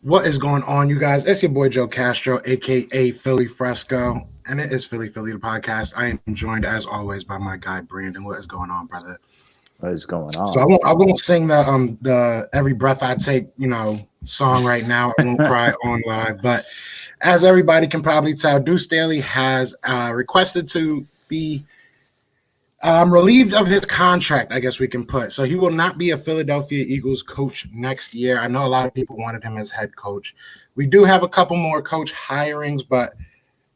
What is going on, you guys? It's your boy Joe Castro, aka Philly Fresco, and it is Philly the podcast. I am joined as always by my guy Brandon. What is going on, brother? What is going So I on? won't I won't sing the Every Breath I Take song right now. I won't cry on live, but as everybody can probably tell, Duce Staley has requested to be relieved of his contract, I guess we can put. So he will not be a Philadelphia Eagles coach next year. I know a lot of people wanted him as head coach. We do have a couple more coach hirings, but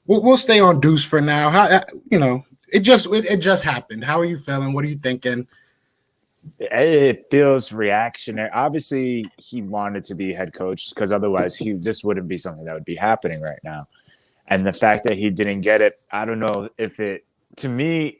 we'll stay on Deuce for now. How it just happened. How are you feeling? What are you thinking? It feels reactionary. Obviously, he wanted to be head coach because otherwise, this wouldn't be something that would be happening right now. And the fact that he didn't get it, I don't know if it. To me,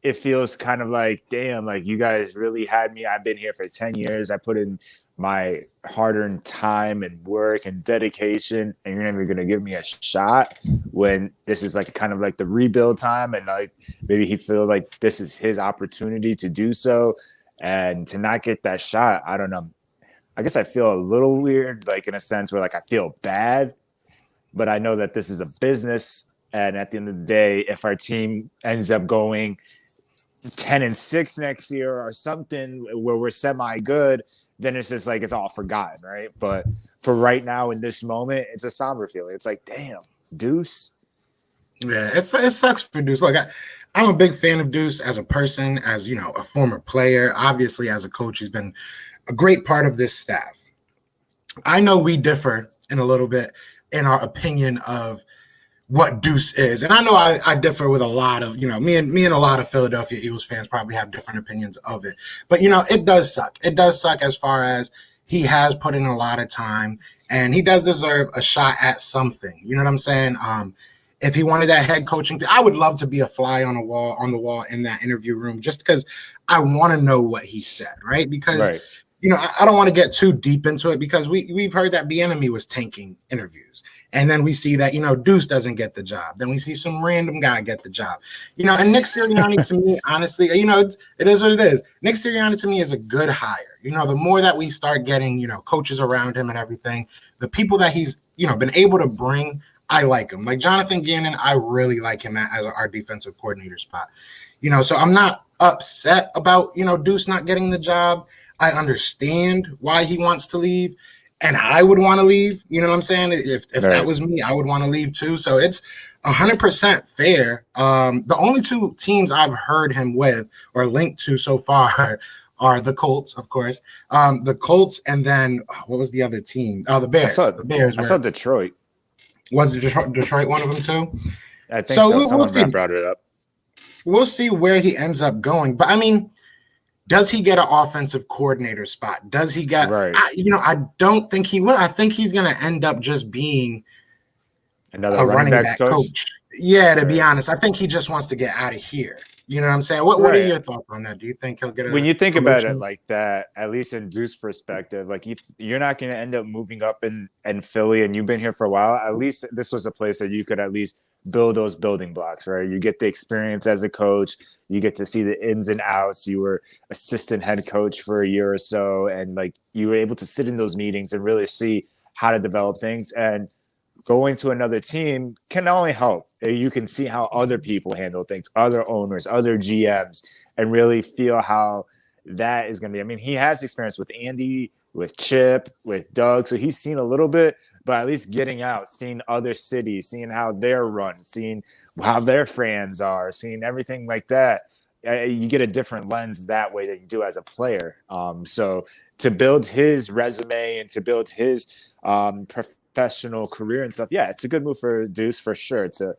it feels kind of like, damn, like you guys really had me. I've been here for 10 years. I put in my hard-earned time and work and dedication, and you're never gonna give me a shot when this is like kind of like the rebuild time, and like maybe he feels like this is his opportunity to do so, and to not get that shot, I don't know. I guess I feel a little weird, like in a sense where like I feel bad, but I know that this is a business, and at the end of the day, if our team ends up going 10-6 next year or something where we're semi good, then it's just like it's all forgotten, right? But for right now in this moment, it's a somber feeling. It's like, damn, Deuce. Yeah, it sucks for Deuce. Look, I'm a big fan of Deuce as a person, as a former player. Obviously, as a coach, he's been a great part of this staff. I know we differ in a little bit in our opinion of what Deuce is. And I know I differ with a lot of, me and a lot of Philadelphia Eagles fans probably have different opinions of it. But, it does suck. It does suck as far as he has put in a lot of time and he does deserve a shot at something. You know what I'm saying? If he wanted that head coaching, I would love to be a fly on the wall in that interview room just because I want to know what he said, right? Because Right. I don't want to get too deep into it because we've heard that Bieniemy was tanking interviews. And then we see that, Deuce doesn't get the job. Then we see some random guy get the job. And Nick Sirianni to me, honestly, it is what it is. Nick Sirianni to me is a good hire. The more that we start getting, coaches around him and everything, the people that he's, been able to bring, I like him. Like Jonathan Gannon, I really like him as our defensive coordinator spot. So I'm not upset about, Deuce not getting the job. I understand why he wants to leave. And I would want to leave. You know what I'm saying? If that Right. was me, I would want to leave too. So it's 100% fair. The only two teams I've heard him with or linked to so far are the Colts, of course. The Colts, and then what was the other team? Oh, the I Bears. saw The Bears I saw were Detroit. was Detroit one of them too? I think So so. we'll Someone see. brought it up. We'll see where he ends up going. But I mean, does he get an offensive coordinator spot? Does he get? Right. I don't think he will. I think he's going to end up just being Another a running running backs back coach. coach. Yeah, to be Right. honest, I think he just wants to get out of here. You know what I'm saying? What are Right. your thoughts on that? Do you think he'll get When a you think about it promotion? like that, at least in Deuce's perspective, like you're not going to end up moving up in Philly, and you've been here for a while. At least this was a place that you could at least build those building blocks, right? You get the experience as a coach, you get to see the ins and outs. You were assistant head coach for a year or so, and like you were able to sit in those meetings and really see how to develop things. And going to another team can only help. You can see how other people handle things, other owners, other GMs, and really feel how that is going to be. I mean, he has experience with Andy, with Chip, with Doug, so he's seen a little bit, but at least getting out, seeing other cities, seeing how they're run, seeing how their fans are, seeing everything like that. You get a different lens that way than you do as a player. So to build his resume and to build his professional career and stuff, yeah, it's a good move for Deuce for sure to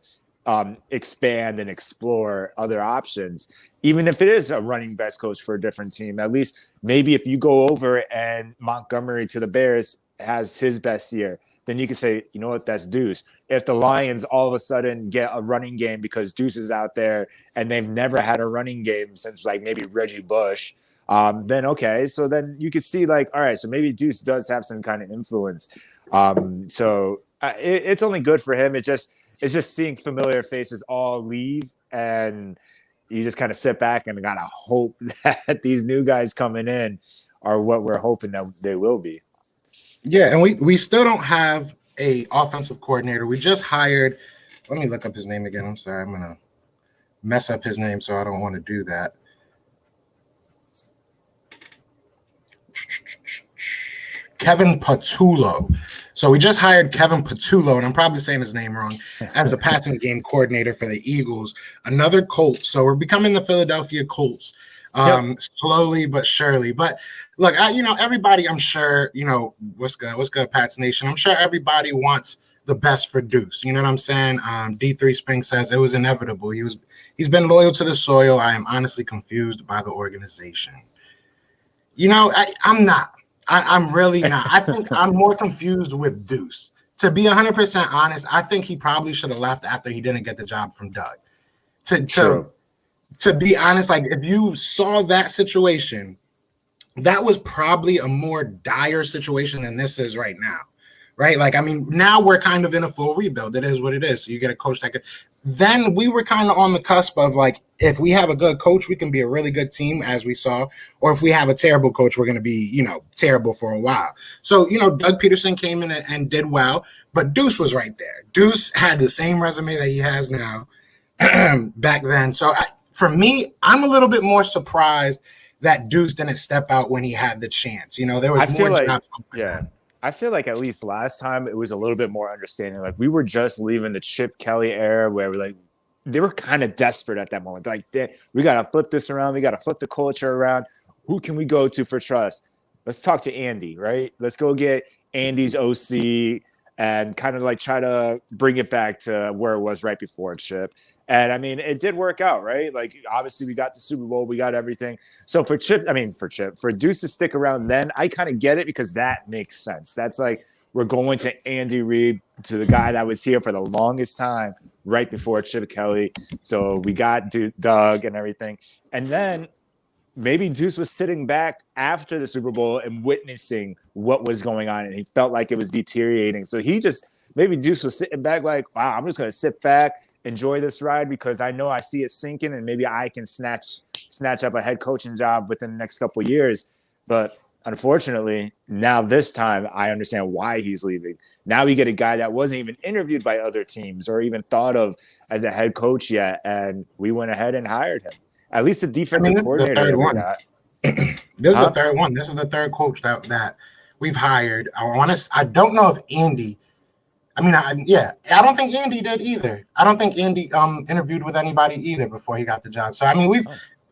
expand and explore other options. Even if it is a running backs coach for a different team, at least maybe if you go over and Montgomery to the Bears has his best year, then you can say, you know what, that's Deuce. If the Lions all of a sudden get a running game because Deuce is out there and they've never had a running game since like maybe Reggie Bush, then okay. So then you could see like, all right, so maybe Deuce does have some kind of influence. It's only good for him. It's just seeing familiar faces all leave, and you just kind of sit back and gotta hope that these new guys coming in are what we're hoping that they will be. Yeah, and we still don't have a offensive coordinator. We just hired. Let me look up his name again. I'm sorry, I'm gonna mess up his name, so I don't want to do that. Kevin Patullo. So we just hired Kevin Patullo, and I'm probably saying his name wrong, as the passing game coordinator for the Eagles. Another Colt. So we're becoming the Philadelphia Colts, slowly but surely. But look, everybody, I'm sure, what's good, Pats Nation. I'm sure everybody wants the best for Deuce. You know what I'm saying? D3 Spring says it was inevitable. He's been loyal to the soil. I am honestly confused by the organization. I'm not. I'm really not. I think I'm more confused with Deuce. To be 100% honest, I think he probably should have left after he didn't get the job from Doug. To be honest, like if you saw that situation, that was probably a more dire situation than this is right now. Right? Like, I mean, now we're kind of in a full rebuild. It is what it is. So you get a coach that could. Then we were kind of on the cusp of like, if we have a good coach, we can be a really good team, as we saw. Or if we have a terrible coach, we're going to be, terrible for a while. So, Doug Peterson came in and did well, but Deuce was right there. Deuce had the same resume that he has now back then. So for me, I'm a little bit more surprised that Deuce didn't step out when he had the chance. There was more jobs open. Yeah. I feel like at least last time it was a little bit more understanding. Like we were just leaving the Chip Kelly era where they were kind of desperate at that moment. Like we got to flip this around. We got to flip the culture around. Who can we go to for trust? Let's talk to Andy, right? Let's go get Andy's OC and kind of like try to bring it back to where it was right before Chip. And I mean, it did work out, right? Like obviously we got the Super Bowl, we got everything. So for Deuce to stick around then, I kind of get it because that makes sense. That's like we're going to Andy Reid, to the guy that was here for the longest time right before Chip Kelly. So we got Doug and everything. And then maybe Deuce was sitting back after the Super Bowl and witnessing what was going on, and he felt like it was deteriorating. So maybe Deuce was sitting back like, wow, I'm just going to sit back, enjoy this ride because I know I see it sinking and maybe I can snatch up a head coaching job within the next couple of years. But unfortunately, now this time I understand why he's leaving. Now we get a guy that wasn't even interviewed by other teams or even thought of as a head coach yet, and we went ahead and hired him. At least the defensive coordinator. This is the third one. This is the third coach that we've hired. I don't know if Andy. I don't think Andy did either. I don't think Andy interviewed with anybody either before he got the job. So I mean,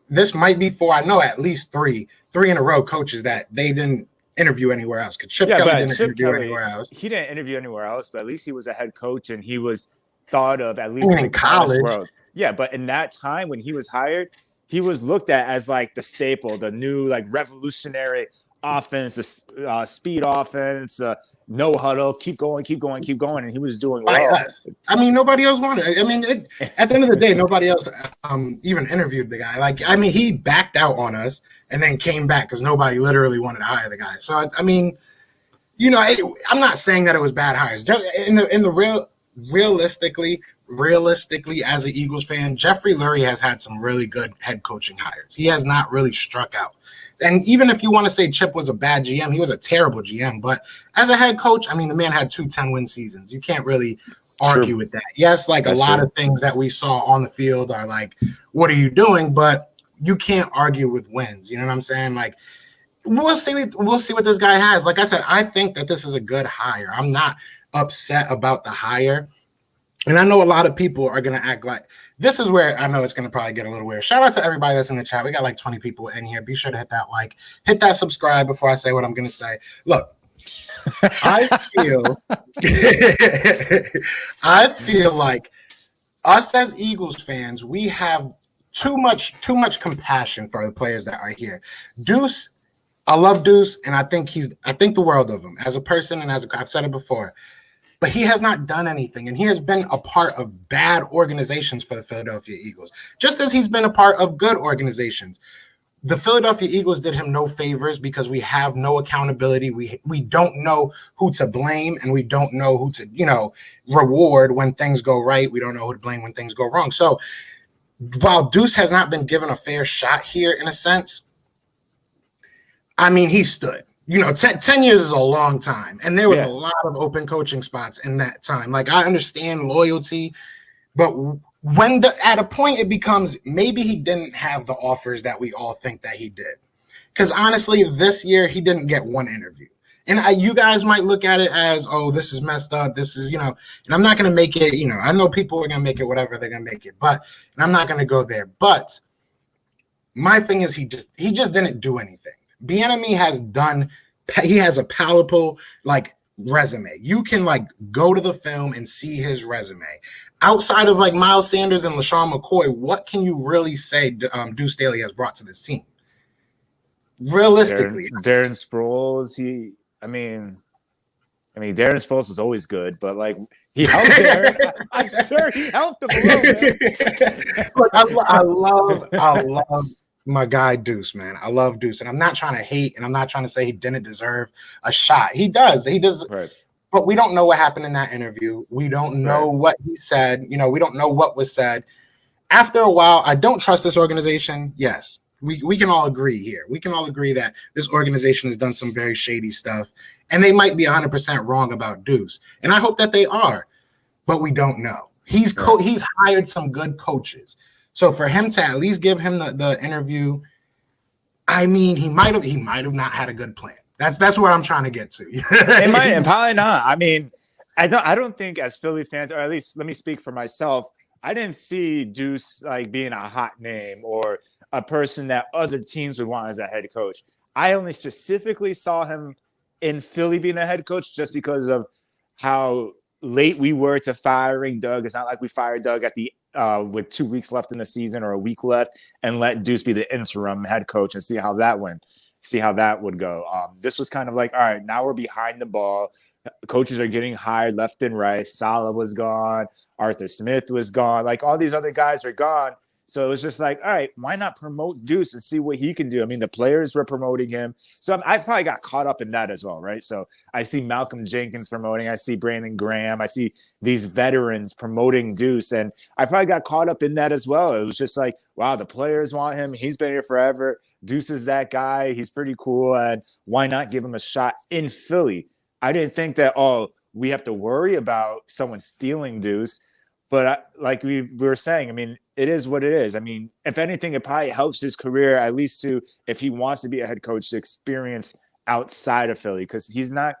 this might be I know at least three in a row coaches that they didn't interview anywhere else. Because Chip Kelly didn't interview anywhere else. He didn't interview anywhere else, but at least he was a head coach and he was thought of at least in college. World. Yeah, but in that time when he was hired, he was looked at as like the staple, the new like revolutionary offense, the speed offense, no huddle, keep going, and he was doing well. I mean, nobody else wanted it. I mean, at the end of the day, nobody else even interviewed the guy. Like, I mean, he backed out on us and then came back because nobody literally wanted to hire the guy. So, I mean, I'm not saying that it was bad hires. Just realistically, as an Eagles fan, Jeffrey Lurie has had some really good head coaching hires. He has not really struck out. And even if you want to say Chip was a bad GM, he was a terrible GM. But as a head coach, I mean, the man had 2 10-win seasons. You can't really argue with that. Yes, like a lot of things that we saw on the field are like, what are you doing? But you can't argue with wins. You know what I'm saying? Like, we'll see what this guy has. Like I said, I think that this is a good hire. I'm not upset about the hire. And I know a lot of people are going to act like this is where I know it's going to probably get a little weird. Shout out to everybody that's in the chat. We got like 20 people in here. Be sure to hit that like, hit that subscribe before I say what I'm going to say. Look, I feel like us as Eagles fans, we have too much compassion for the players that are here. Deuce, I love Deuce, and I think the world of him as a person, and I've said it before. But he has not done anything, and he has been a part of bad organizations for the Philadelphia Eagles, just as he's been a part of good organizations. The Philadelphia Eagles did him no favors because we have no accountability. We don't know who to blame, and we don't know who to, reward when things go right. We don't know who to blame when things go wrong. So while Deuce has not been given a fair shot here in a sense, I mean, he stood. 10 years is a long time. And there was a Yeah. lot of open coaching spots in that time. Like, I understand loyalty, but at a point it becomes maybe he didn't have the offers that we all think that he did. Because honestly, this year he didn't get one interview. And you guys might look at it as, oh, this is messed up. This is, and I'm not going to make it, I know people are going to make it whatever they're going to make it, and I'm not going to go there. But my thing is he just didn't do anything. Bieniemy he has a palatable, like, resume. You can, like, go to the film and see his resume. Outside of, like, Miles Sanders and LaShawn McCoy, what can you really say Duce Staley has brought to this team? Realistically, Darren Sproles, Darren Sproles was always good, but like he helped there. I'm sure he helped him a little bit. Look, I love my guy Deuce, man. I love Deuce, and I'm not trying to hate, and I'm not trying to say he didn't deserve a shot. He does, right. But we don't know what happened in that interview. We don't know what he said. We don't know what was said. After a while, I don't trust this organization. Yes. We can all agree here. We can all agree that this organization has done some very shady stuff, and they might be 100% wrong about Deuce. And I hope that they are, but we don't know. He's hired some good coaches. So for him to at least give him the interview, he might have not had a good plan. That's where I'm trying to get to. It might, and probably not. I don't think as Philly fans, or at least let me speak for myself, I didn't see Deuce like being a hot name or a person that other teams would want as a head coach. I only specifically saw him in Philly being a head coach just because of how late we were to firing Doug. It's not like we fired Doug at the with 2 weeks left in the season or a week left and let Deuce be the interim head coach and see how that went. See how that would go. This was kind of like, all right, now we're behind the ball. Coaches are getting hired left and right. Saleh was gone. Arthur Smith was gone. Like all these other guys are gone. So it was just like, all right, why not promote Deuce and see what he can do? The players were promoting him. So I probably got caught up in that as well, right? So I see Malcolm Jenkins promoting. I see Brandon Graham. I see these veterans promoting Deuce. And I probably got caught up in that as well. It was just like, wow, the players want him. He's been here forever. Deuce is that guy. He's pretty cool. And why not give him a shot in Philly? I didn't think that, we have to worry about someone stealing Deuce. But like we were saying, it is what it is. If anything, it probably helps his career, at least if he wants to be a head coach, to experience outside of Philly. Because he's not,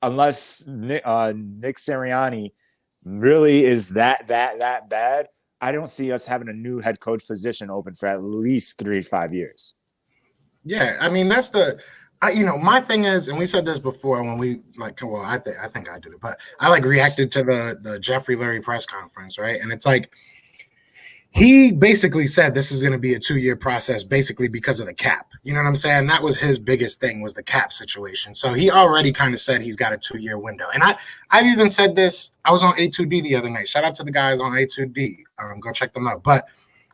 unless Nick Sirianni really is that bad, I don't see us having a new head coach position open for at least 3 to 5 years. Yeah, that's my thing is, and we said this before when we I think I did it, but I reacted to the Jeffrey Lurie press conference, right? And it's like he basically said this is going to be a 2-year process, basically because of the cap. You know what I'm saying? That was his biggest thing, was the cap situation. So he already kind of said he's got a 2-year window. And I've even said this. I was on A2D the other night. Shout out to the guys on A2D. Go check them out. But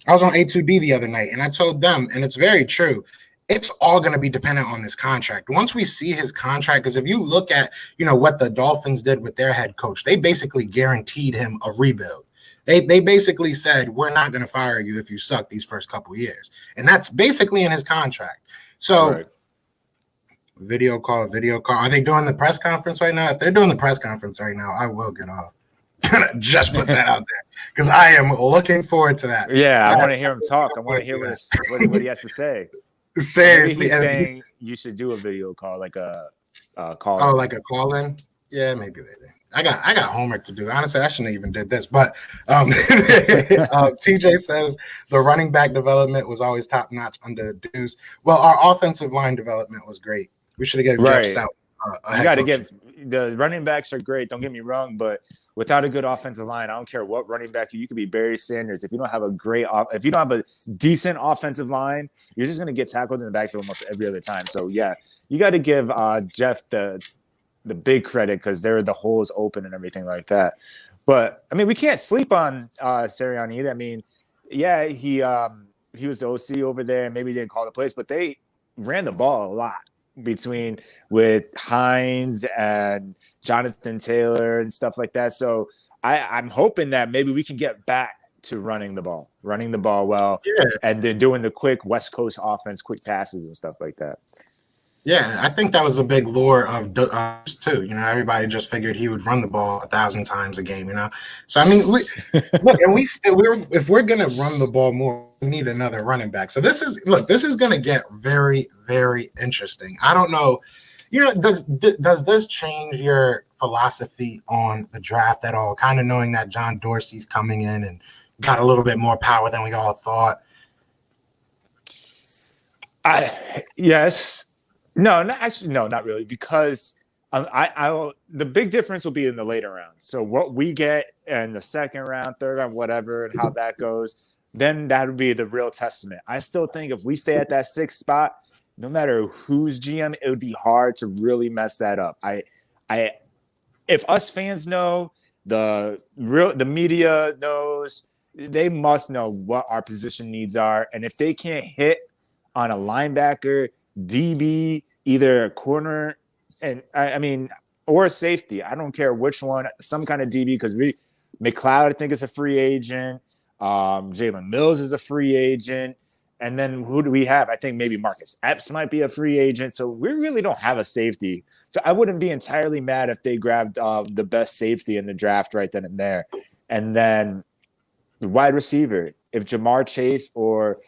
I was on A2D the other night, and I told them, and it's very true, it's all going to be dependent on this contract. Once we see his contract, because if you look at, what the Dolphins did with their head coach, they basically guaranteed him a rebuild. They basically said, we're not going to fire you if you suck these first couple of years. And that's basically in his contract. So right. Video call. Are they doing the press conference right now? If they're doing the press conference right now, I will get off. Just put that out there because I am looking forward to that. Yeah, I want to hear him talk. I want to hear what he has to say. Seriously, he's saying you should do a video call, like a call. Oh, like a call-in? Yeah, maybe later. I got homework to do. Honestly, I shouldn't have even did this. But TJ says the running back development was always top-notch under Deuce. Well, our offensive line development was great. We should have given Jeff Stout. You got to give the running backs are great. Don't get me wrong, but without a good offensive line, I don't care what running back you could be. Barry Sanders. If you don't have if you don't have a decent offensive line, you're just gonna get tackled in the backfield almost every other time. So yeah, you got to give Jeff the big credit because there are the holes open and everything like that. But we can't sleep on Sirianni either. Yeah, he was the OC over there, and maybe he didn't call the plays, but they ran the ball a lot with Hines and Jonathan Taylor and stuff like that. So I'm hoping that maybe we can get back to running the ball well, and then doing the quick West Coast offense, quick passes and stuff like that. Yeah, I think that was a big lure of too. You know, everybody just figured he would run the ball 1,000 times a game. You know, so I mean, look, and if we're gonna run the ball more, we need another running back. So this is gonna get very, very interesting. I don't know, you know, does this change your philosophy on the draft at all? Kind of knowing that John Dorsey's coming in and got a little bit more power than we all thought. Yes. No, actually, no, not really, because the big difference will be in the later rounds. So what we get in the second round, third round, whatever, and how that goes, then that would be the real testament. I still think if we stay at that sixth spot, no matter who's GM, it would be hard to really mess that up. I, if us fans know, the media knows, they must know what our position needs are, and if they can't hit on a linebacker, DB, either a corner, and I mean, or a safety. I don't care which one, some kind of DB, because McLeod, I think, is a free agent. Jalen Mills is a free agent. And then who do we have? I think maybe Marcus Epps might be a free agent. So we really don't have a safety. So I wouldn't be entirely mad if they grabbed the best safety in the draft right then and there. And then the wide receiver, if Jamar Chase or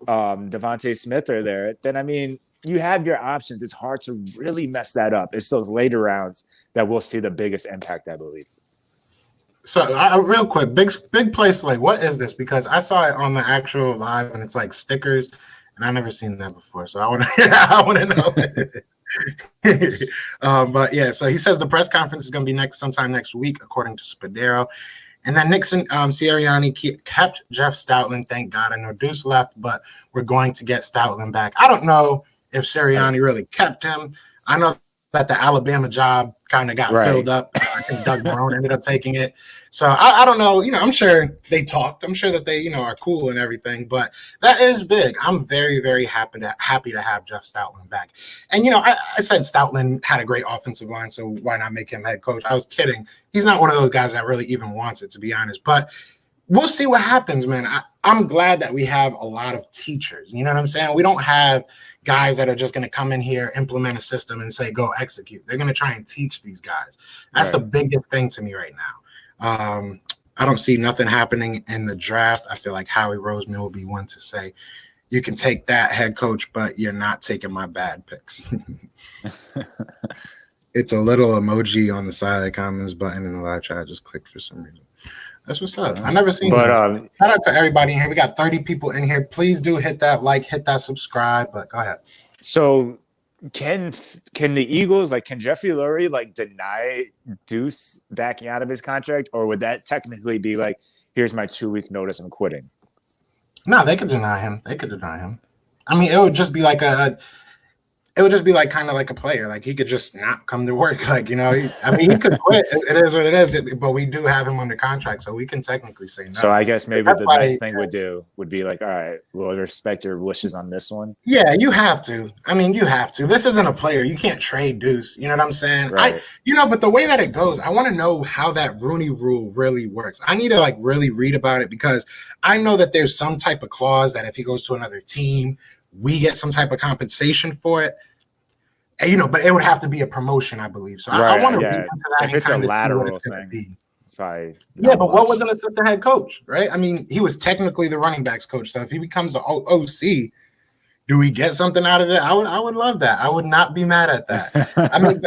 Devontae Smith are there, then I mean, you have your options. It's hard to really mess that up. It's those later rounds that we'll see the biggest impact, I believe. So, real quick, big place. Like, what is this? Because I saw it on the actual live, and it's like stickers, and I never seen that before. So I want to, I want to know. But yeah, so he says the press conference is going to be sometime next week, according to Spadero. And then Nixon Sirianni kept Jeff Stoutland. Thank God. I know Deuce left, but we're going to get Stoutland back. I don't know if Sirianni really kept him. I know that the Alabama job kind of got filled up. I think Doug Marrone ended up taking it. So I don't know. You know, I'm sure they talked. I'm sure that they, you know, are cool and everything. But that is big. I'm very, very happy to have Jeff Stoutland back. And, you know, I said Stoutland had a great offensive line, so why not make him head coach? I was kidding. He's not one of those guys that really even wants it, to be honest. But we'll see what happens, man. I'm glad that we have a lot of teachers. You know what I'm saying? We don't have guys that are just going to come in here, implement a system, and say, go execute. They're going to try and teach these guys. That's the biggest thing to me right now. I don't see nothing happening in the draft. I feel like Howie Roseman will be one to say, you can take that, head coach, but you're not taking my bad picks. It's a little emoji on the side of the comments button in the live chat. I just clicked for some reason. That's what's up. I never seen that. Shout out to everybody in here. We got 30 people in here. Please do hit that like, hit that subscribe. But go ahead. So can the Eagles, like, can Jeffrey Lurie like deny Deuce backing out of his contract, or would that technically be like, here's my 2-week notice, I'm quitting? No, they could deny him. I mean, it would just be like it would just be like kind of like a player. Like, he could just not come to work. Like, you know, I mean, he could quit. It is what it is. But we do have him under contract, so we can technically say no. So I guess maybe the best thing would be like, all right, we'll respect your wishes on this one. Yeah, you have to. I mean, you have to. This isn't a player. You can't trade Deuce. You know what I'm saying? Right. But the way that it goes, I want to know how that Rooney Rule really works. I need to like really read about it, because I know that there's some type of clause that if he goes to another team, we get some type of compensation for it. And, you know, but it would have to be a promotion, I believe. So I want to read into that. If it's a lateral thing, it's probably but what was an assistant head coach, right? I mean, he was technically the running backs coach. So if he becomes the OC, do we get something out of it? I would love that. I would not be mad at that. I mean,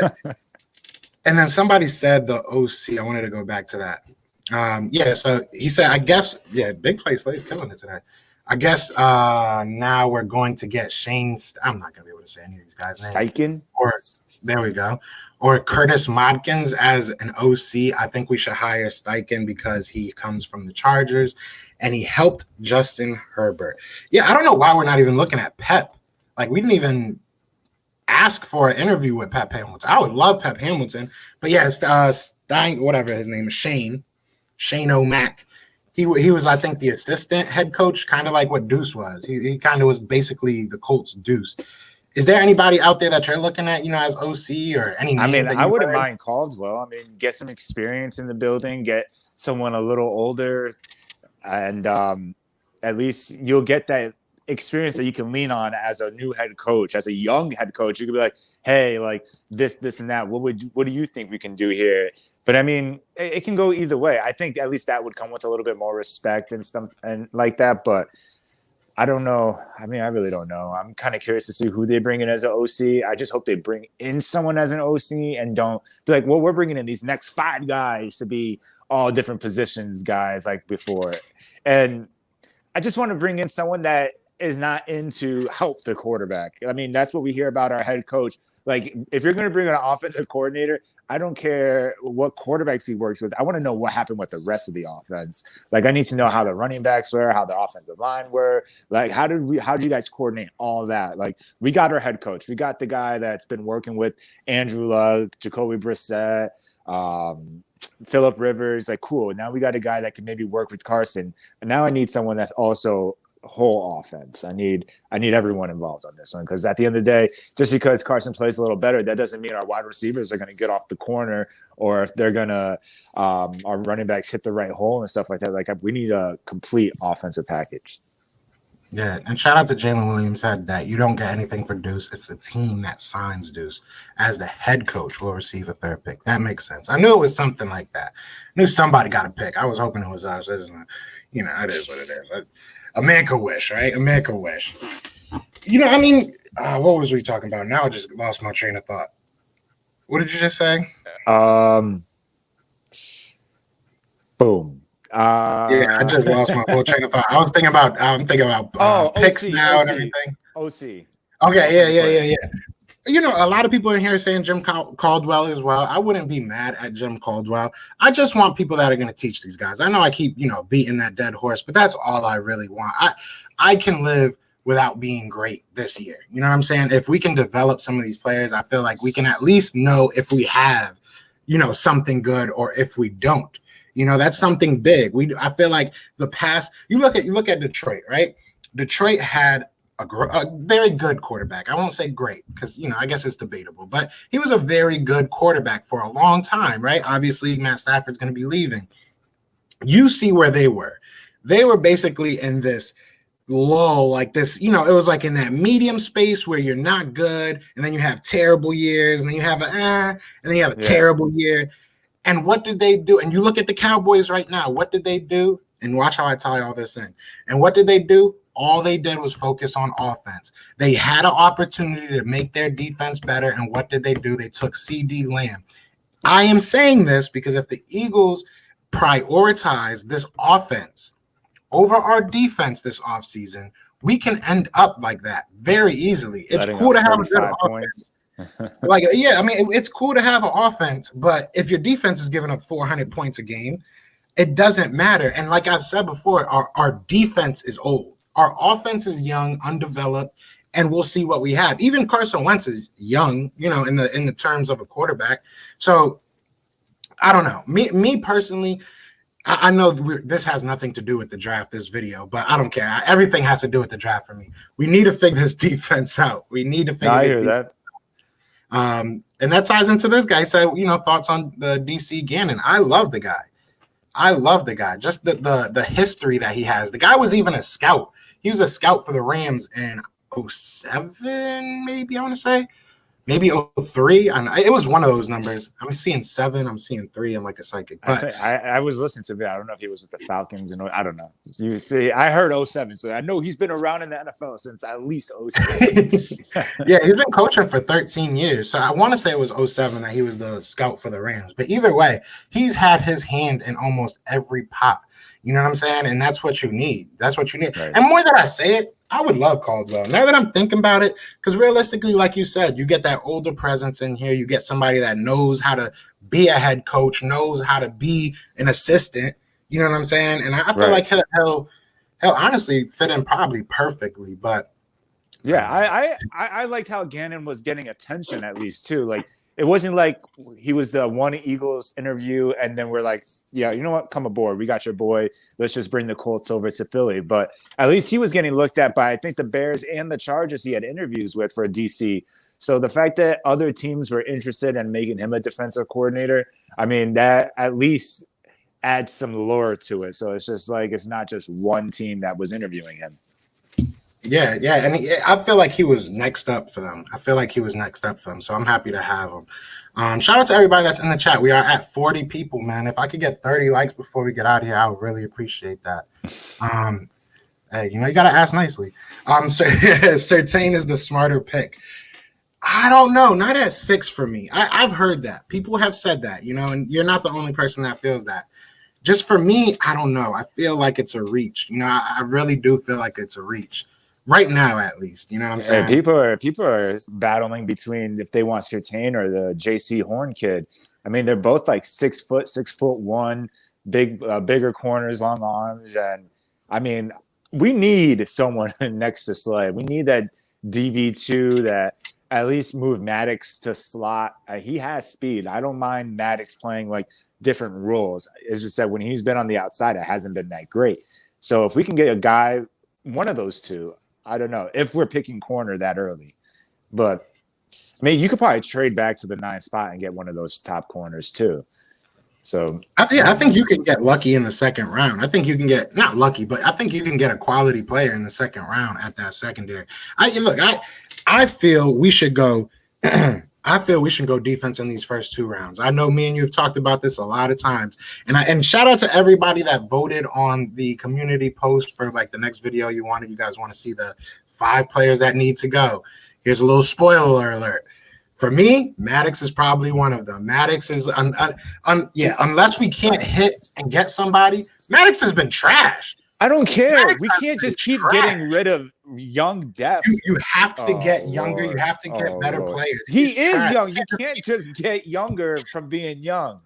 and then somebody said the OC. I wanted to go back to that. So he said, I guess, big play Slay's killing it today. I guess now we're going to get Shane. I'm not going to be able to say any of these guys' names. Steichen? There we go. Or Curtis Modkins as an OC. I think we should hire Steichen because he comes from the Chargers and he helped Justin Herbert. Yeah, I don't know why we're not even looking at Pep. Like, we didn't even ask for an interview with Pep Hamilton. I would love Pep Hamilton. But yeah, whatever his name is, Shane O'Mac. He was, I think, the assistant head coach, kind of like what Deuce was. He kind of was basically the Colts Deuce. Is there anybody out there that you're looking at, you know, as OC or any name? I mean, I wouldn't mind Caldwell. I mean, get some experience in the building, get someone a little older, and at least you'll get that experience that you can lean on as a new head coach, as a young head coach. You could be like, hey, like this and that. What do you think we can do here? But I mean, it can go either way. I think at least that would come with a little bit more respect and stuff and like that. But I don't know. I mean, I really don't know. I'm kind of curious to see who they bring in as an OC. I just hope they bring in someone as an OC and don't be like, well, we're bringing in these next 5 guys to be all different positions guys like before. And I just want to bring in someone that is not into help the quarterback. I mean, that's what we hear about our head coach. Like, if you're going to bring in an offensive coordinator, I don't care what quarterbacks he works with. I want to know what happened with the rest of the offense. Like, I need to know how the running backs were, how the offensive line were. Like, how did you guys coordinate all that? Like, we got our head coach. We got the guy that's been working with Andrew Luck, Jacoby Brissett, Phillip Rivers. Like, cool. Now we got a guy that can maybe work with Carson. And now I need someone that's also whole offense. I need everyone involved on this one, because at the end of the day, just because Carson plays a little better, that doesn't mean our wide receivers are going to get off the corner, or if they're going to our running backs hit the right hole and stuff like that. Like, we need a complete offensive package. Yeah, and shout out to Jalen Williams said that you don't get anything for Deuce. It's the team that signs Deuce as the head coach will receive a 3rd pick. That makes sense. I knew it was something like that. I knew somebody got a pick. I was hoping it was us. It is what it is. A man could wish, right? A man could wish. I mean, what was we talking about? Now I just lost my train of thought. What did you just say? Boom. I just lost my whole train of thought. I'm thinking about picks OC, now OC, and everything. OC. Okay, yeah. A lot of people in here are saying Jim Caldwell as well. I wouldn't be mad at Jim Caldwell. I just want people that are going to teach these guys. I know I keep, beating that dead horse, but that's all I really want. I can live without being great this year. You know what I'm saying? If we can develop some of these players, I feel like we can at least know if we have, something good, or if we don't. That's something big. I feel like the past. You look at Detroit, right? Detroit had a very good quarterback. I won't say great, because I guess it's debatable, but he was a very good quarterback for a long time, right? Obviously, Matt Stafford's going to be leaving. You see where they were. They were basically in this lull, like this. It was like in that medium space where you're not good, and then you have terrible years, and then you have and then you have a terrible year. And what did they do? And you look at the Cowboys right now. What did they do? And watch how I tie all this in. And what did they do? All they did was focus on offense. They had an opportunity to make their defense better. And what did they do? They took CD Lamb. I am saying this because if the Eagles prioritize this offense over our defense this offseason, we can end up like that very easily. It's cool to have a good offense. It's cool to have an offense, but if your defense is giving up 400 points a game, it doesn't matter. And like I've said before, our defense is old. Our offense is young, undeveloped, and we'll see what we have. Even Carson Wentz is young, in the terms of a quarterback. So I don't know. Me personally, I know this has nothing to do with the draft, this video, but I don't care. Everything has to do with the draft for me. We need to figure this defense out. We need to figure I this hear defense that. And that ties into this guy. Said, thoughts on the DC Gannon. I love the guy. Just the history that he has. The guy was even a scout. He was a scout for the Rams in 07, maybe, I want to say. Maybe 03. It was one of those numbers. I'm seeing 7. I'm seeing 3. I'm like a psychic. But I was listening to it. I don't know if he was with the Falcons. I don't know. You see, I heard 07. So I know he's been around in the NFL since at least 07. Yeah, he's been coaching for 13 years. So I want to say it was 07 that he was the scout for the Rams. But either way, he's had his hand in almost every pot. You know what I'm saying? And that's what you need. Right. And more than I say it, I would love Caldwell. Now that I'm thinking about it, because realistically, like you said, you get that older presence in here. You get somebody that knows how to be a head coach, knows how to be an assistant. You know what I'm saying? And I feel like he'll honestly fit in probably perfectly. But yeah, I liked how Gannon was getting attention at least too. Like, it wasn't like he was the one Eagles interview and then we're like, yeah, you know what? Come aboard. We got your boy. Let's just bring the Colts over to Philly. But at least he was getting looked at by, I think, the Bears and the Chargers he had interviews with for DC. So the fact that other teams were interested in making him a defensive coordinator, I mean, that at least adds some lore to it. So it's just like, it's not just one team that was interviewing him. Yeah, yeah, and I feel like he was next up for them. I feel like he was next up for them, so I'm happy to have him. Shout out to everybody that's in the chat. We are at 40 people, man. If I could get 30 likes before we get out of here, I would really appreciate that. Um, hey, you gotta ask nicely. Certain is the smarter pick. I don't know, not at 6 for me. I've heard that people have said that, and you're not the only person that feels that. Just for me, I don't know. I feel like it's a reach. I really do feel like it's a reach right now, at least. You know what I'm saying? People are battling between if they want Sertain or the JC Horn kid. I mean, they're both like 6', 6'1", bigger corners, long arms, and I mean, we need someone next to Slay. We need that DV2 that at least move Maddox to slot. He has speed. I don't mind Maddox playing like different roles. It's just that when he's been on the outside, it hasn't been that great. So if we can get a guy, one of those two, I don't know if we're picking corner that early, but I mean, you could probably trade back to the 9th spot and get one of those top corners too. So I think you can get lucky in the second round. I think you can get not lucky, but I think you can get a quality player in the second round at that secondary. I feel we should go. I feel we should go defense in these first 2 rounds. I know me and you have talked about this a lot of times, and shout out to everybody that voted on the community post for like the next video you wanted. You guys want to see the 5 players that need to go. Here's a little spoiler alert. For me, Maddox is probably one of them. Maddox is, unless we can't hit and get somebody, Maddox has been trashed. I don't care. We can't just keep getting rid of young depth. You have to get younger. Lord. You have to get better players. He is young. You can't just get younger from being young.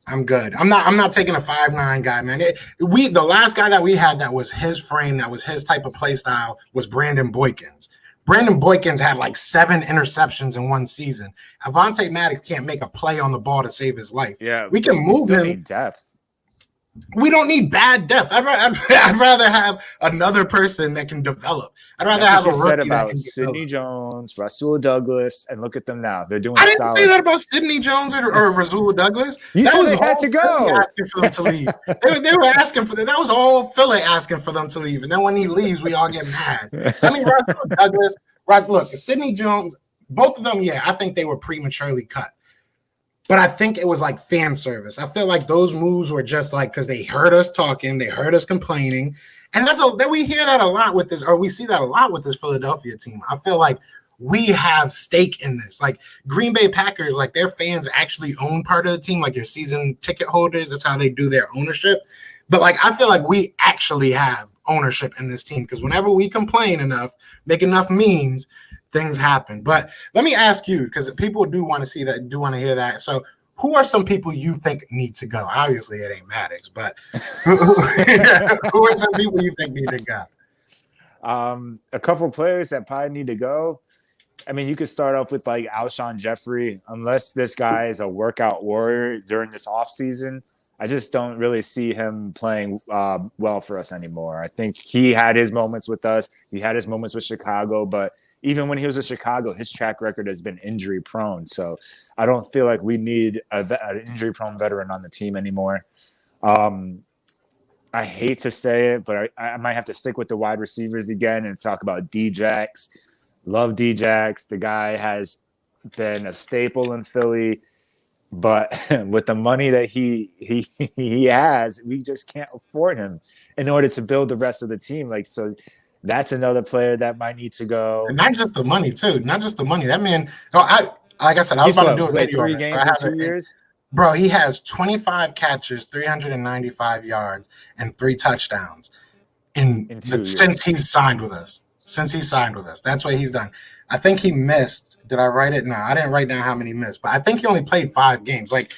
I'm good. I'm not taking a 5'9" guy, man. The last guy that we had that was his frame, that was his type of play style was Brandon Boykins. Brandon Boykins had like 7 interceptions in one season. Avonte Maddox can't make a play on the ball to save his life. Yeah, we can move him. Need depth. We don't need bad depth. I'd rather have another person that can develop. I'd rather have a rookie said about Sidney Jones, Rasul Douglas, and look at them now. They're doing. I didn't say that about Sidney Jones or Rasul Douglas. You said they had to go. Asking for them to leave. They were asking for that. That was all Philly asking for them to leave. And then when he leaves, we all get mad. I mean, Rasul Douglas. Look, Sidney Jones. Both of them. Yeah, I think they were prematurely cut. But I think it was like fan service. I feel like those moves were just like because they heard us talking, they heard us complaining, and that we hear that a lot with this, or we see that a lot with this Philadelphia team. I feel like we have stake in this. Like Green Bay Packers, like their fans actually own part of the team, like your season ticket holders. That's how they do their ownership. But like I feel like we actually have ownership in this team because whenever we complain enough, make enough memes, things happen. But let me ask you, because people do want to see that, do want to hear that. So who are some people you think need to go? Obviously, it ain't Maddox, but who are some people you think need to go? A couple players that probably need to go. I mean, you could start off with like Alshon Jeffrey, unless this guy is a workout warrior during this offseason. I just don't really see him playing well for us anymore. I think he had his moments with us. He had his moments with Chicago, but even when he was with Chicago, his track record has been injury prone. So I don't feel like we need an injury prone veteran on the team anymore. I hate to say it, but I might have to stick with the wide receivers again and talk about D-Jax. Love D-Jax. The guy has been a staple in Philly. But with the money that he has, we just can't afford him in order to build the rest of the team. Like, so that's another player that might need to go. And not just the money, too. Not just the money. That man, like I said, I was about to do a video. 3 games in 2 years? Bro, he has 25 catches, 395 yards, and 3 touchdowns since he's signed with us. That's what he's done. I think he missed. Did I write it? No, I didn't write down how many he missed, but I think he only played 5 games. Like,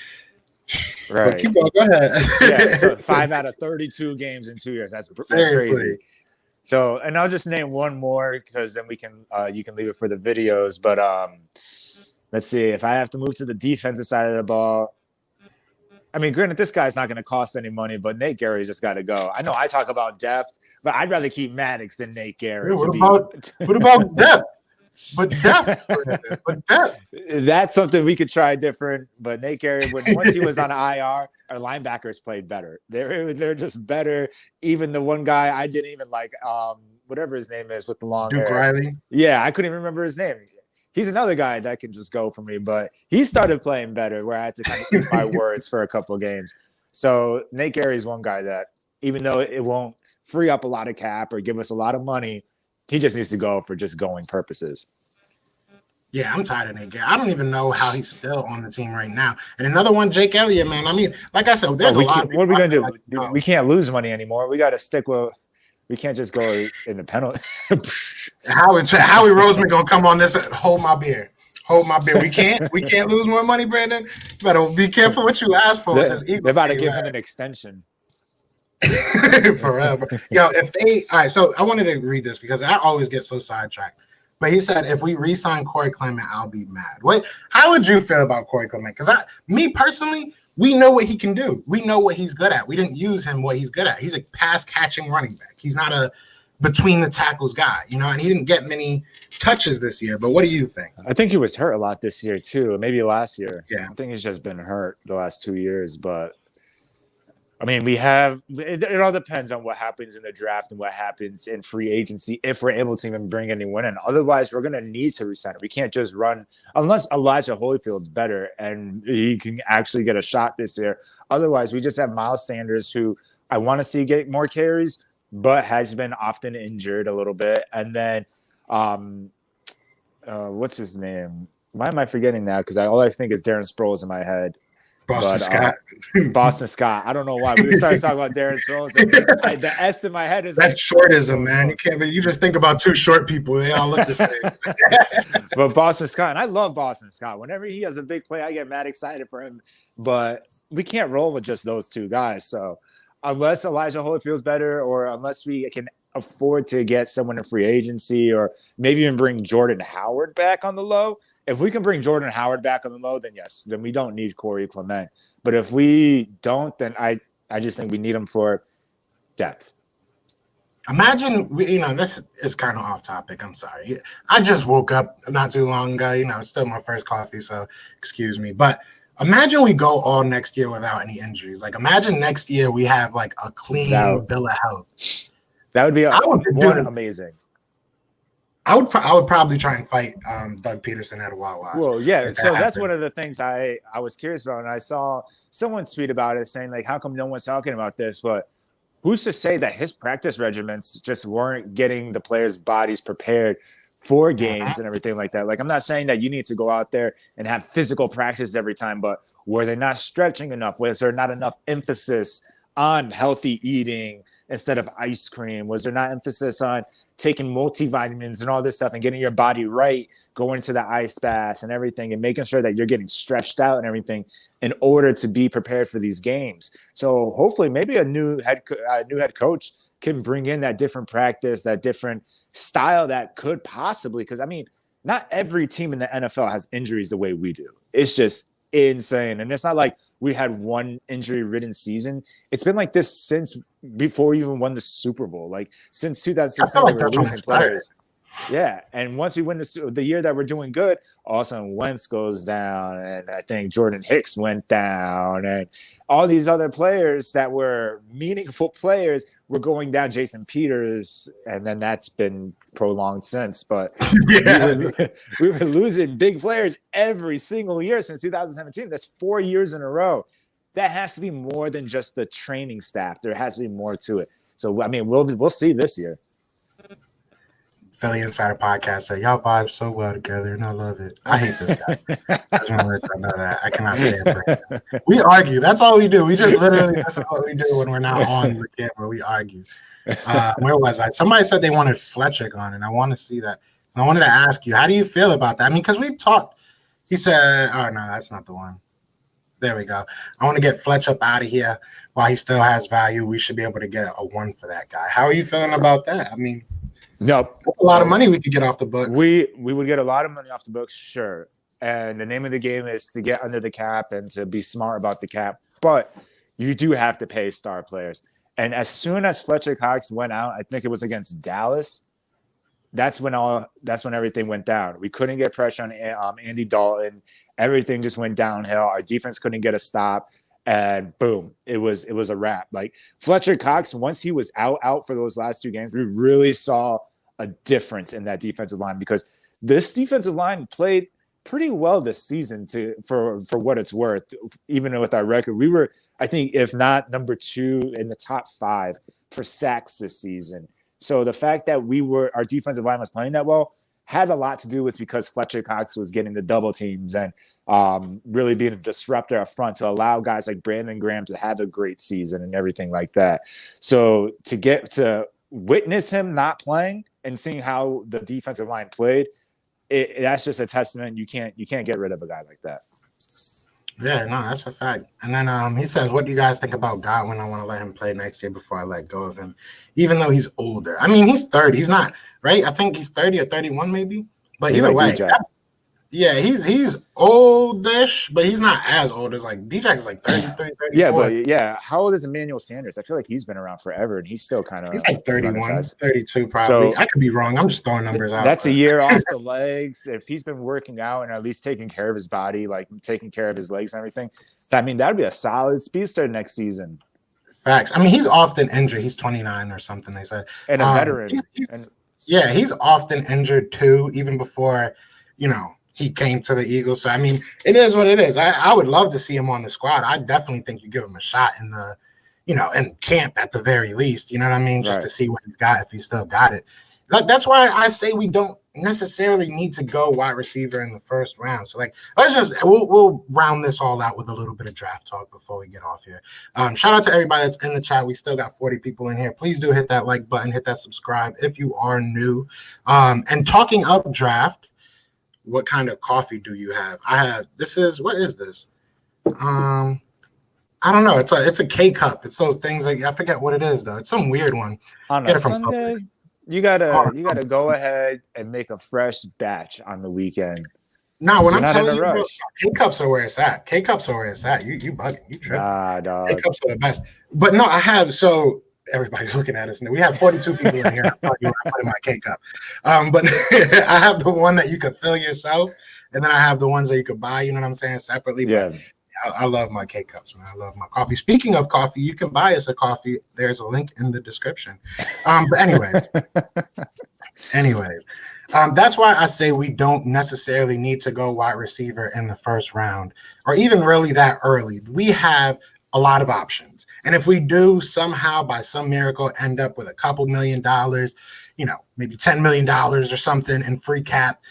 right. Keep going. Go ahead. Yeah, so 5 out of 32 games in 2 years. That's crazy. So, and I'll just name one more because then we can you can leave it for the videos. But let's see. If I have to move to the defensive side of the ball, I mean, granted, this guy's not going to cost any money, but Nate Gary's just got to go. I know I talk about depth, but I'd rather keep Maddox than Nate Gary. What about depth? But depth. That's something we could try different. But Nate Gary, once he was on IR, our linebackers played better. They're just better. Even the one guy I didn't even like, whatever his name is with the long Duke hair. Riley. Yeah, I couldn't even remember his name. He's another guy that can just go for me, but he started playing better where I had to kind of eat my words for a couple of games. So Nate Gary is one guy that, even though it won't free up a lot of cap or give us a lot of money, he just needs to go for just going purposes. Yeah, I'm tired of Nate Gary. I don't even know how he's still on the team right now. And another one, Jake Elliott, man. I mean, like I said, there's a lot. What are we gonna do? We can't lose money anymore. We got to stick with. We can't just go in the penalty. Howie Roseman gonna come on this. Hold my beer. Hold my beer. We can't lose more money, Brandon. You better be careful what you ask for with this Eagles. They're about to give him an extension. Forever. Yo, all right, so I wanted to read this because I always get so sidetracked. But he said, if we re-sign Corey Clement, I'll be mad. How would you feel about Corey Clement? Because me personally, we know what he can do. We know what he's good at. We didn't use him what he's good at. He's a pass-catching running back. He's not a between-the-tackles guy, and he didn't get many touches this year. But what do you think? I think he was hurt a lot this year, too. Maybe last year. Yeah. I think he's just been hurt the last 2 years. But, I mean, it all depends on what happens in the draft and what happens in free agency if we're able to even bring anyone in. Otherwise, we're going to need to resign him. We can't just run unless Elijah Holyfield's better and he can actually get a shot this year. Otherwise, we just have Miles Sanders, who I want to see get more carries, but has been often injured a little bit. And then, what's his name? Why am I forgetting that? Because all I think is Darren Sproles in my head. Scott. Boston Scott. I don't know why. We started talking about Darren Sproles. The S in my head is that shortism, man. You just think about two short people. They all look the same. But Boston Scott, and I love Boston Scott. Whenever he has a big play, I get mad excited for him. But we can't roll with just those two guys. So unless Elijah Holyfield's better, or unless we can afford to get someone in free agency, or maybe even bring Jordan Howard back on the low. If we can bring Jordan Howard back on the low, then yes, then we don't need Corey Clement. But if we don't, then I just think we need him for depth. Imagine, this is kind of off topic. I'm sorry. I just woke up not too long ago. It's still my first coffee, so excuse me. But imagine we go all next year without any injuries. Like, imagine next year we have like a clean bill of health. That would be amazing. I would probably try and fight Doug Peterson at a Wawa. Well, yeah. So that's one of the things I was curious about, and I saw someone tweet about it saying, like, how come no one's talking about this? But who's to say that his practice regiments just weren't getting the players' bodies prepared for games and everything like that? Like, I'm not saying that you need to go out there and have physical practice every time, but were they not stretching enough? Was there not enough emphasis on healthy eating instead of ice cream? Was there not emphasis on taking multivitamins and all this stuff and getting your body right, going to the ice baths and everything, and making sure that you're getting stretched out and everything in order to be prepared for these games? So hopefully maybe a new head coach can bring in that different practice, that different style that could possibly, because, I mean, not every team in the NFL has injuries the way we do. It's just insane. And it's not like we had one injury-ridden season. It's been like this since before we even won the Super Bowl. Like, since 2016, we were losing players. Yeah, and once we win the year that we're doing good, all of a sudden Wentz goes down, and I think Jordan Hicks went down, and all these other players that were meaningful players were going down. Jason Peters, and then that's been prolonged since. But we were losing big players every single year since 2017. That's 4 years in a row. That has to be more than just the training staff. There has to be more to it. So, I mean, we'll see this year. Philly Insider Podcast said, y'all vibe so well together, and I love it. I hate this guy. I just want to let y'all know that. I cannot stand it. We argue. That's all we do. We just literally, that's what we do when we're not on the camera. We argue. Where was I? Somebody said they wanted Fletcher on, and I want to see that. And I wanted to ask you, how do you feel about that? I mean, because we've talked. He said, oh, no, that's not the one. There we go. I want to get Fletch up out of here while he still has value. We should be able to get a 1 for that guy. How are you feeling about that? I mean, no, a lot of money we could get off the books. We would get a lot of money off the books, sure. And the name of the game is to get under the cap and to be smart about the cap. But you do have to pay star players. And as soon as Fletcher Cox went out, I think it was against Dallas, that's when everything went down. We couldn't get pressure on Andy Dalton. Everything just went downhill. Our defense couldn't get a stop. and boom, it was a wrap. Like Fletcher Cox, once he was out for those last 2 games, we really saw a difference in that defensive line, because this defensive line played pretty well this season for what it's worth. Even with our record, we were, I think, if not number 2 in the top 5 for sacks this season. So the fact that our defensive line was playing that well had a lot to do with because Fletcher Cox was getting the double teams and really being a disruptor up front to allow guys like Brandon Graham to have a great season and everything like that. So to get to witness him not playing and seeing how the defensive line played, that's just a testament. You can't get rid of a guy like that. Yeah, no, that's a fact. And then he says, what do you guys think about Godwin? I want to let him play next year before I let go of him, even though he's older. I mean, he's 30. He's not, right? I think he's 30 or 31 maybe. But either way, yeah, he's oldish, but he's not as old as like DJ is like 33, 34. Yeah, but yeah, how old is Emmanuel Sanders? I feel like he's been around forever and he's still kind of he's like 31, 32 probably. So, I could be wrong. I'm just throwing numbers out. That's a year off the legs. If he's been working out and at least taking care of his body, like taking care of his legs and everything, I mean, that'd be a solid speedster next season. Facts. I mean, he's often injured. He's 29 or something, they said. And a veteran. He's often injured too, even before, he came to the Eagles. So, I mean, it is what it is. I would love to see him on the squad. I definitely think you give him a shot in the, in camp at the very least. You know what I mean? Just to see what he's got, if he's still got it. That's why I say we don't necessarily need to go wide receiver in the first round. So, we'll round this all out with a little bit of draft talk before we get off here. Shout out to everybody that's in the chat. We still got 40 people in here. Please do hit that like button, hit that subscribe if you are new. And talking up draft, what kind of coffee do you have? What is this? I don't know. It's a K cup. It's those things I forget what it is though. It's some weird one. On a Sunday, you gotta go ahead and make a fresh batch on the weekend. No, when I'm telling you, bro, K cups are where it's at. K cups are where it's at. You bugging. You tripping. Nah, dog. K cups are the best. But no, I have everybody's looking at us now. We have 42 people in here. I put in my K cup. But I have the one that you could fill yourself, and then I have the ones that you could buy, you know what I'm saying, separately. Yeah. But I love my K cups, man. I love my coffee. Speaking of coffee, you can buy us a coffee. There's a link in the description. But anyways, that's why I say we don't necessarily need to go wide receiver in the first round or even really that early. We have a lot of options. And if we do somehow by some miracle end up with a couple $1 million, maybe $10 million or something in free cap,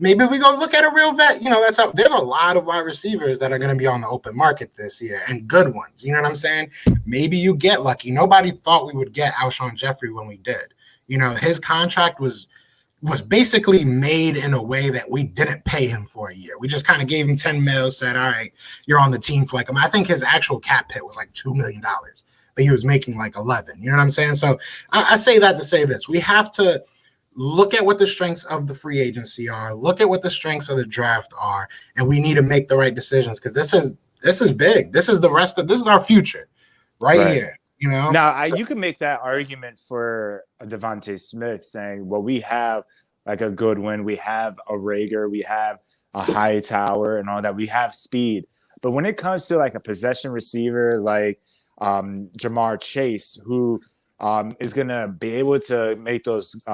maybe we go look at a real vet. There's a lot of wide receivers that are going to be on the open market this year and good ones. You know what I'm saying? Maybe you get lucky. Nobody thought we would get Alshon Jeffrey when we did. His contract was basically made in a way that we didn't pay him for a year. We just kind of gave him 10 mil, said, all right, you're on the team for I think his actual cap hit was like $2 million, but he was making like 11. You know what I'm saying? So I say that to say this. We have to look at what the strengths of the free agency are, look at what the strengths of the draft are, and we need to make the right decisions because this is big. This is our future right here. Now you can make that argument for a Devontae Smith saying, well, we have like a Goodwin, we have a Rager, we have a Hightower and all that. We have speed. But when it comes to like a possession receiver like Jamar Chase, who is going to be able to make those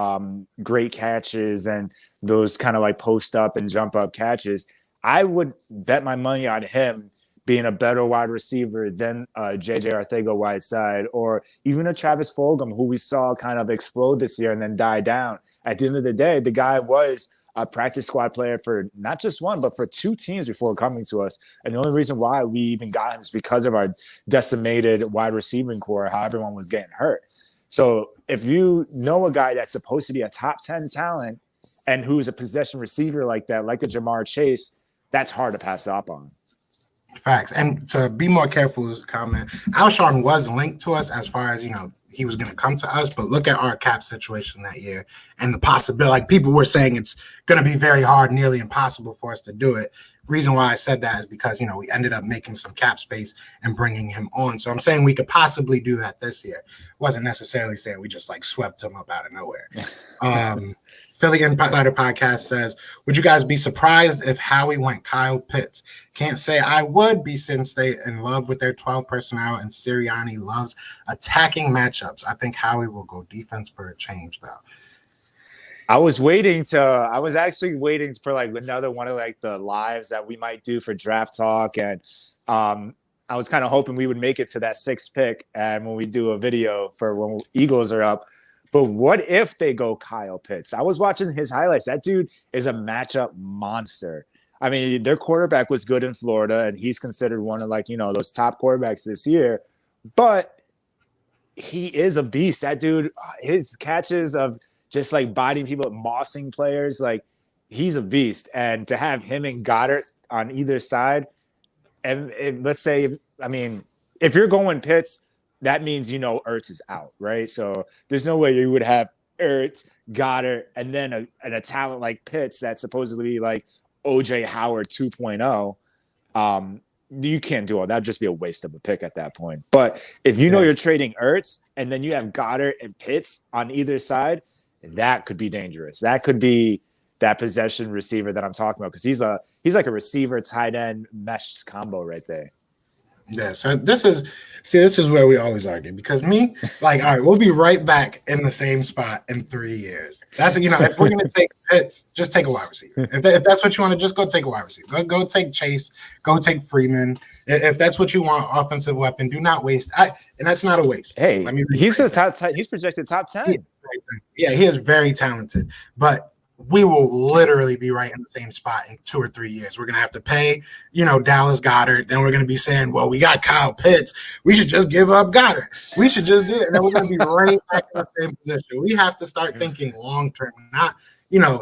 great catches and those kind of like post up and jump up catches, I would bet my money on him being a better wide receiver than J.J. Arcega-Whiteside or even a Travis Fulgham, who we saw kind of explode this year and then die down. At the end of the day, the guy was a practice squad player for not just one, but for 2 teams before coming to us. And the only reason why we even got him is because of our decimated wide receiving core, how everyone was getting hurt. So if you know a guy that's supposed to be a top 10 talent and who's a possession receiver like that, like a Jamar Chase, that's hard to pass up on. Facts. And to be more careful is a comment. Alshon was linked to us as far as, he was going to come to us, but look at our cap situation that year and the possibility, like people were saying it's going to be very hard, nearly impossible for us to do it. reason why I said that is because, we ended up making some cap space and bringing him on. So I'm saying we could possibly do that this year. Wasn't necessarily saying we just like swept him up out of nowhere. Philly Insider Podcast says, would you guys be surprised if Howie went Kyle Pitts? Can't say I would be, since they in love with their 12 personnel and Sirianni loves attacking matchups. I think Howie will go defense for a change, though. I was actually waiting for like another one of like the lives that we might do for draft talk. And I was kind of hoping we would make it to that 6th pick. And when we do a video for when Eagles are up. But what if they go Kyle Pitts? I was watching his highlights. That dude is a matchup monster. I mean, their quarterback was good in Florida, and he's considered one of like, those top quarterbacks this year. But he is a beast. That dude, his catches of just like biting people, mossing players, like he's a beast. And to have him and Goddard on either side, and let's say, if you're going Pitts, that means, Ertz is out, right? So there's no way you would have Ertz, Goddard, and then a talent like Pitts that's supposedly like OJ Howard 2.0. You can't do all that. That'd just be a waste of a pick at that point. But if you're trading Ertz and then you have Goddard and Pitts on either side, that could be dangerous. That could be that possession receiver that I'm talking about, because he's like a receiver tight end mesh combo right there. Yeah, so this is where we always argue, because all right, we'll be right back in the same spot in 3 years. That's, if we're going to take Pitts, just take a wide receiver. If that's what you want to, just go take a wide receiver. Go take Chase, go take Freeman. If that's what you want, offensive weapon, do not waste. And that's not a waste. Hey, he's projected top 10. Yeah, he is very talented, but we will literally be right in the same spot in 2 or 3 years. We're going to have to pay, Dallas Goddard. Then we're going to be saying, well, we got Kyle Pitts. We should just give up Goddard. We should just do it. And then we're going to be right back in the same position. We have to start thinking long-term, not,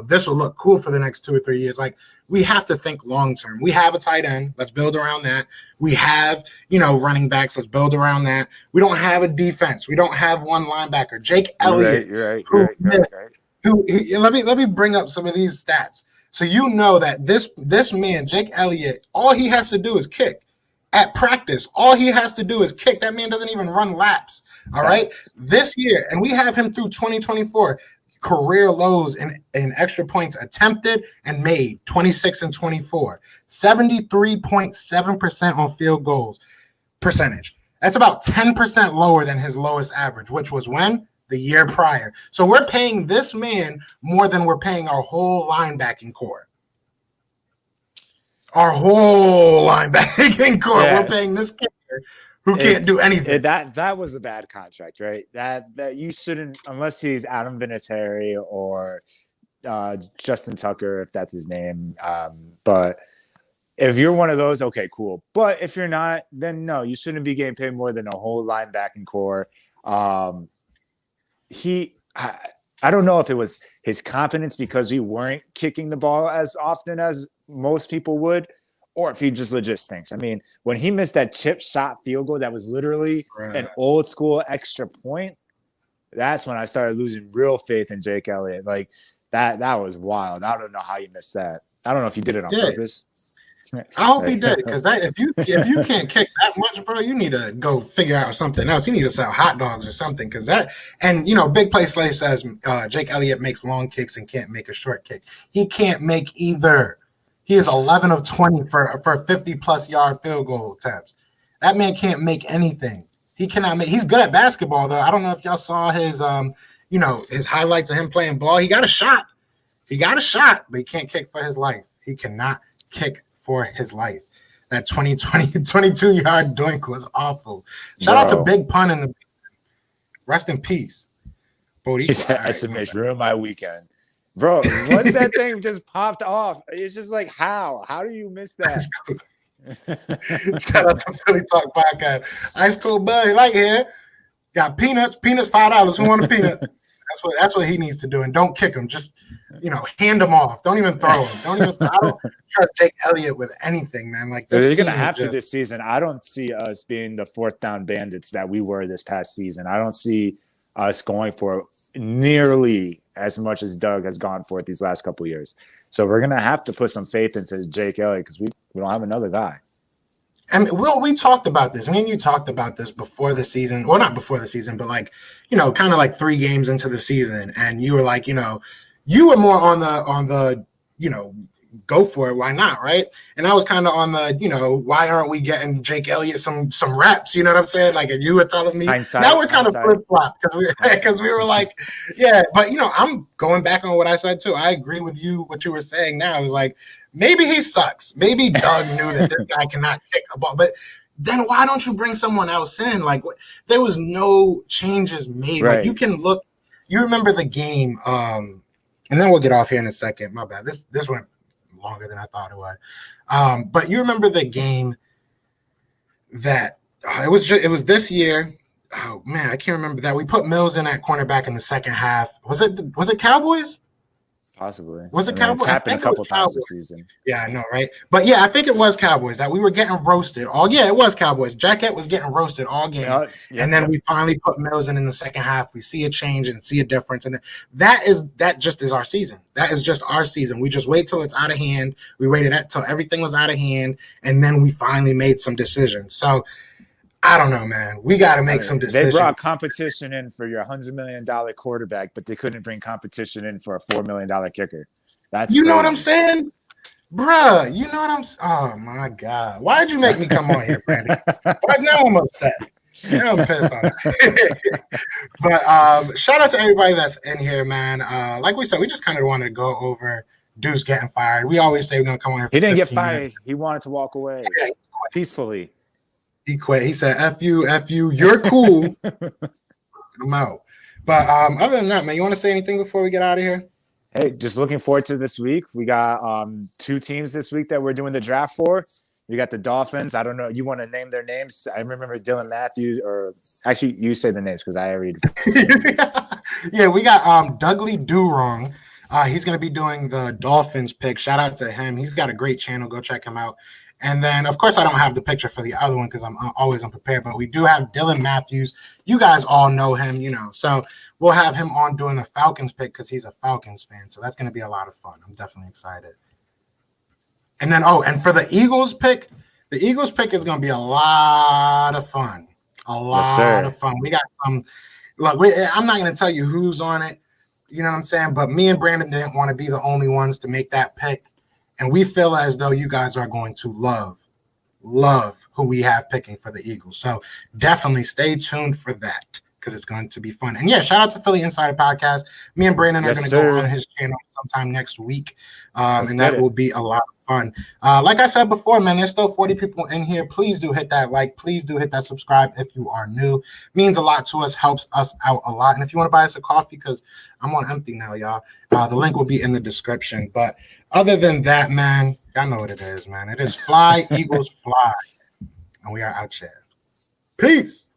this will look cool for the next 2 or 3 years. Like, we have to think long-term. We have a tight end. Let's build around that. We have, running backs. Let's build around that. We don't have a defense. We don't have one linebacker. Jake Elliott. You're right. Let me bring up some of these stats. So that this man, Jake Elliott, all he has to do is kick. At practice, all he has to do is kick. That man doesn't even run laps. All right. This year, and we have him through 2024, career lows in extra points attempted and made, 26 and 24, 73.7% on field goals percentage. That's about 10% lower than his lowest average, which was when? The year prior. So we're paying this man more than we're paying our whole linebacking core. Our whole linebacking core. Yeah. We're paying this kicker who can't do anything. That was a bad contract, right? That you shouldn't, unless he's Adam Vinatieri or Justin Tucker, if that's his name. But if you're one of those, okay, cool. But if you're not, then no, you shouldn't be getting paid more than a whole linebacking core. I don't know if it was his confidence because we weren't kicking the ball as often as most people would, or if he just legit stinks. I mean, when he missed that chip shot field goal that was literally an old school extra point, that's when I started losing real faith in Jake Elliott. Like that was wild. I don't know how you missed that. I don't know if you did it on purpose. I hope he did, because if you can't kick that much, bro, you need to go figure out something else. You need to sell hot dogs or something, because Big Play Slay says Jake Elliott makes long kicks and can't make a short kick. He can't make either. He is 11 of 20 for 50+ yard field goal attempts. That man can't make anything. He cannot make. He's good at basketball, though. I don't know if y'all saw his his highlights of him playing ball. He got a shot, but he can't kick for his life. He cannot kick for his life. That 22-yard doink was awful. Shout out to Big Pun in the rest in peace. He said, SMH ruined my weekend. Bro, once that thing just popped off, it's just like, how? How do you miss that? Shout out to Philly Talk Podcast. Ice Cold Buddy Light here. Got peanuts. Peanuts $5. Who want a peanut? That's what he needs to do. And don't kick him. Just hand him off. Don't even throw him. I don't trust Jake Elliott with anything, man. Like they're gonna have to this season. I don't see us being the fourth down bandits that we were this past season. I don't see us going for nearly as much as Doug has gone for it these last couple of years. So we're gonna have to put some faith into Jake Elliott because we don't have another guy. And we talked about this. Me and you talked about this before the season. Well, not before the season, but like, kind of like 3 games into the season. And you were like, you were more on the, go for it. Why not? Right. And I was kind of on the, why aren't we getting Jake Elliott some reps? You know what I'm saying? Like, and you were telling me now we're kind of flip flop because we were like, yeah, but I'm going back on what I said too. I agree with you. What you were saying now is like, maybe he sucks. Maybe Doug knew that this guy cannot kick a ball, but then why don't you bring someone else in? Like, there was no changes made. Right. Like, you can look. You remember the game, and then we'll get off here in a second. My bad. This went longer than I thought it would. But you remember the game that it was this year. Oh man, I can't remember that. We put Mills in at cornerback in the second half. Was it Cowboys? Possibly. Was it Cowboys? It's happened a couple times this season. Yeah, I know, right? But yeah, I think it was Cowboys that we were getting roasted. It was Cowboys. Jackett was getting roasted all game. And then we finally put Mills in the second half. We see a change and see a difference. And that just is our season. That is just our season. We just wait till it's out of hand. We waited till everything was out of hand. And then we finally made some decisions. So I don't know, man. We got to make some decisions. They brought competition in for your $100 million quarterback, but they couldn't bring competition in for a $4 million kicker. That's crazy. Know what I'm saying? Bruh, you know what I'm saying? Oh, my God. Why'd you make me come on here, Brandon? Now I'm upset. Now I'm pissed on it. But shout out to everybody that's in here, man. Like we said, we just kind of wanted to go over Deuce getting fired. We always say we're going to come on here for He didn't get 15 fired. minutes. He wanted to walk away peacefully. He quit. He said, F you, you're cool. I'm out. But other than that, man, you want to say anything before we get out of here? Hey, just looking forward to this week. We got 2 teams this week that we're doing the draft for. We got the Dolphins. I don't know. You want to name their names? I remember Dylan Matthews, or actually, you say the names because I already. Yeah, we got Dudley Durong. He's going to be doing the Dolphins pick. Shout out to him. He's got a great channel. Go check him out. And then, of course, I don't have the picture for the other one because I'm always unprepared. But we do have Dylan Matthews. You guys all know him, So we'll have him on doing the Falcons pick because he's a Falcons fan. So that's going to be a lot of fun. I'm definitely excited. And then, and for the Eagles pick is going to be a lot of fun. A lot of fun. We got some. Look, I'm not going to tell you who's on it. You know what I'm saying? But me and Brandon didn't want to be the only ones to make that pick. And we feel as though you guys are going to love who we have picking for the Eagles. So definitely stay tuned for that because it's going to be fun. And yeah, shout out to Philly Insider Podcast. Me and Brandon are going to go on his channel sometime next week. And that will be a lot of fun. Like I said before, man, there's still 40 people in here. Please do hit that like. Please do hit that subscribe if you are new. Means a lot to us, helps us out a lot. And if you want to buy us a coffee, because I'm on empty now, y'all, the link will be in the description. But other than that, man, y'all know what it is, man. It is fly, Eagles fly. And we are out here. Peace.